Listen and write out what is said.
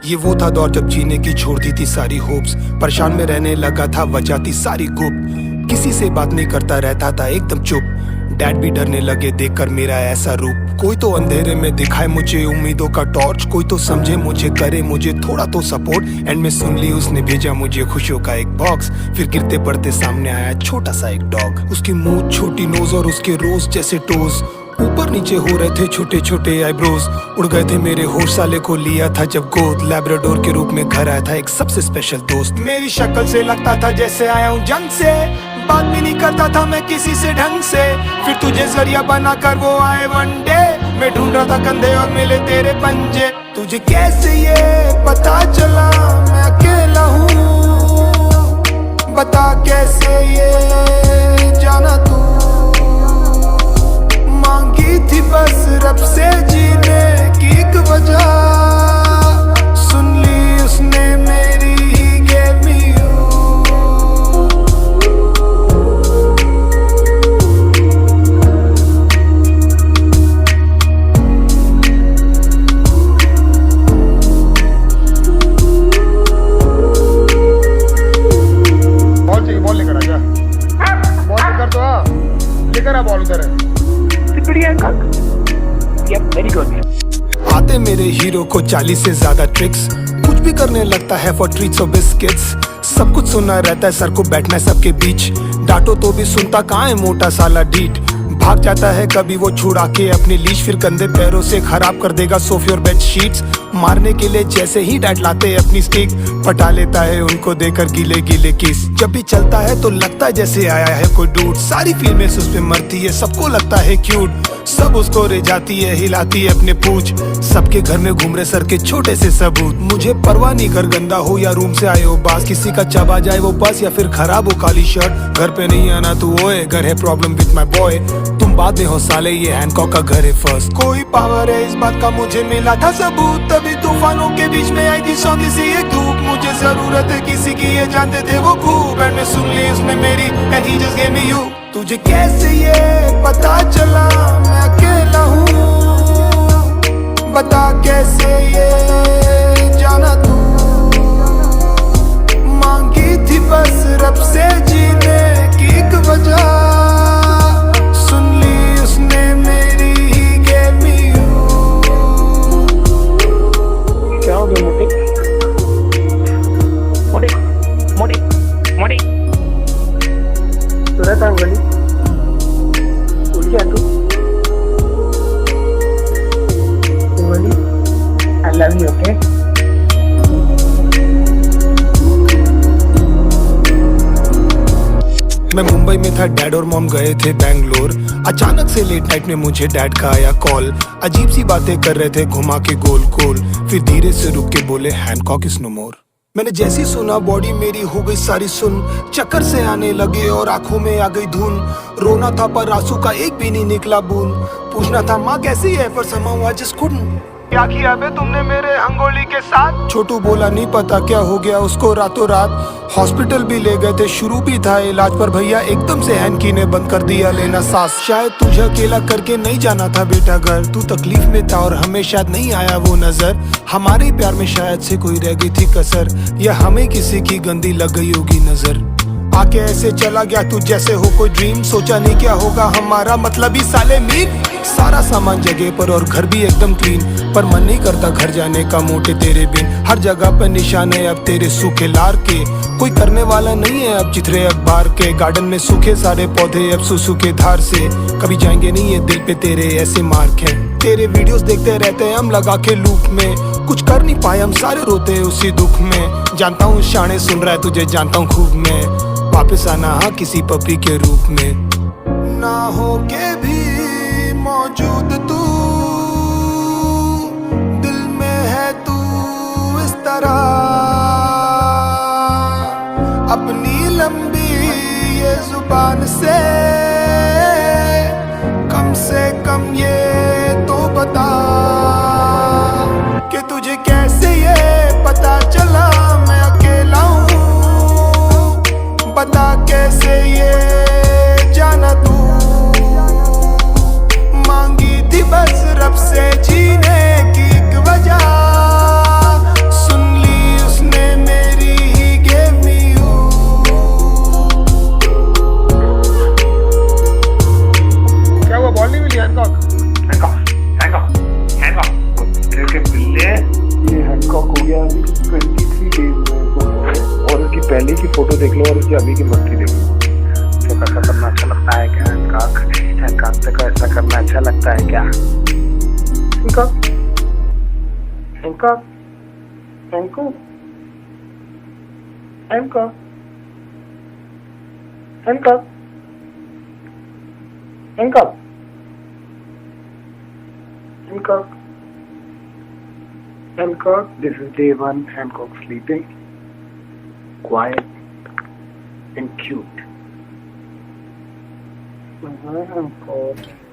ये वो था दौर जब जीने की छोड़ दी थी सारी होप्स, परेशान में रहने लगा था, वजह थी सारी गुप्त। किसी से बात नहीं करता रहता था एकदम चुप, डैड भी डरने लगे देखकर मेरा ऐसा रूप। कोई तो अंधेरे में दिखाए मुझे उम्मीदों का टॉर्च, कोई तो समझे मुझे, करे मुझे थोड़ा तो सपोर्ट। एंड में सुन ली उसने भेजा मुझे खुशियों का एक बॉक्स, फिर गिरते पड़ते सामने आया छोटा सा एक डॉग। उसकी मुंह, छोटी नोज और उसके रोज जैसे टोज, ऊपर नीचे हो रहे थे छोटे छोटे आईब्रोज। उड़ गए थे मेरे होश, साले को लिया था जब गोद, लैब्राडोर के रूप में घर आया था एक सबसे स्पेशल दोस्त। मेरी शक्ल से लगता था जैसे आया हूँ जंग से, बात भी नहीं करता था मैं किसी से ढंग से। फिर तुझे जरिया बनाकर वो आए वन डे, मैं ढूंढ रहा था कंधे और मिले तेरे पंजे। तुझे कैसे ये पता चला मैं अकेला हूँ, बता कैसे ये जाना तू। मांगी थी बस रब से जीने की एक वजह, सुन ली उसने मेरी ही gave me you। बॉल चाहिए, बॉल लेकर आ जा, बॉल लेकर तो आ, लेकर आ बॉल उधर है। Very good. आते मेरे हीरो को 40 से ज्यादा ट्रिक्स, कुछ भी करने लगता है फॉर ट्रीट्स और बिस्किट्स। सब कुछ सुनना रहता है, सर को बैठना है सबके बीच, डांटो तो भी सुनता कहाँ है मोटा साला डीट। भाग जाता है कभी वो छुड़ा के अपनी लीश, फिर कंधे पैरों से खराब कर देगा सोफे और बेड शीट्स। मारने के लिए जैसे ही डैड लाते अपनी स्टिक, पटा लेता है उनको देकर गीले गीले किस। जब भी चलता है तो लगता है जैसे आया है कोई डूड, सारी फिल्में उस पे मरती है, सबको लगता है क्यूट। सब उसको रे जाती है, हिलाती है अपने पूछ, सबके घर में घूम रहे सर के छोटे से सबूत। मुझे परवाह नहीं घर गंदा हो या रूम से आए हो बास, किसी का चबा जाए वो बस या फिर खराब हो काली शर्ट। घर पे नहीं आना तू ओए, घर है प्रॉब्लम विथ माय बॉय, तुम बाद में हो साले, ये हैंकॉक का घर है फर्स्ट। कोई पावर है इस बात का मुझे मिला था सबूत, तभी तूफानों के बीच में आई थी सौंधी सी एक धूप। मुझे जरूरत है किसी की, ये जानते थे वो खूब, एंड में सुन ली उसने मेरी and he just gave me you. तुझे कैसे ये पता चला मैं अकेला हूँ, बता कैसे ये जाना तू। मांगी थी बस रब से जीने की एक वजह, सुन ली उसने मेरी ही gave me you। क्या हो गया मोटे मोटे मोटे मोटे? तो रहता हूँ गली, उठ गया तू गली। I love you, okay? मैं मुंबई में था, डैड और मॉम गए थे बैंगलोर। अचानक से लेट नाइट में मुझे डैड का आया कॉल, अजीब सी बातें कर रहे थे घुमा के गोल गोल। फिर धीरे से रुक के बोले हैंकॉक इज नो मोर। मैंने जैसी सुना बॉडी मेरी हो गई सारी सुन, चक्कर से आने लगे और आंखों में आ गई धुन। रोना था पर आंसू का एक भी नहीं निकला बूंद, पूछना था माँ कैसी है पर somehow I just couldn't। क्या किया बे तुमने मेरे अंगोली के साथ? छोटू बोला नहीं पता क्या हो गया उसको रातों रात। हॉस्पिटल भी ले गए थे, शुरू भी था इलाज, पर भैया एकदम से हैंकी ने बंद कर दिया लेना सांस। शायद तुझे अकेला करके नहीं जाना था बेटा घर, तू तकलीफ में था और हमें शायद नहीं आया वो नजर। हमारे प्यार में शायद से कोई रह गई थी कसर, या हमें किसी की गंदी लग गई होगी नजर। आके ऐसे चला गया तू जैसे हो कोई ड्रीम, सोचा नहीं क्या होगा हमारा मतलब ही साले मीन। सारा सामान जगह पर और घर भी एकदम क्लीन, पर मन नहीं करता घर जाने का मोटे तेरे बिन। हर जगह पर निशान है अब तेरे सूखे लार के, कोई करने वाला नहीं है अब चित्रे अखबार के। गार्डन में सूखे सारे पौधे अब सुसु के धार से, कभी जाएंगे नहीं ये दिल पे तेरे ऐसे मार्क है। तेरे वीडियोस देखते रहते हैं हम लगा के लूप में, कुछ कर नहीं पाए हम सारे रोते उसी दुख में। जानता हूँ शाने सुन रहा है तुझे जानता हूँ खूब मैं, वापस आना हाँ किसी पपी के रूप में। ना हो के भी मौजूद तू, दिल में है तू इस तरह, अपनी लंबी ये जुबान से कम ये तो बता, कि तुझे कैसे ये पता चला मैं अकेला हूँ, बता कैसे ये जाना तू। मांगी थी बस रब से जीने की एक वजह, सुन फोटो देख लो और उसकी अभी की मस्ती देख लो। तो कैसा करना अच्छा लगता है क्या? हैंकॉक से कैसा करना अच्छा लगता है क्या? Hancock Hancock Hancock Hancock Hancock Hancock Hancock. Hancock, this is day one. Hancock sleeping. Quiet and cute. Hancock.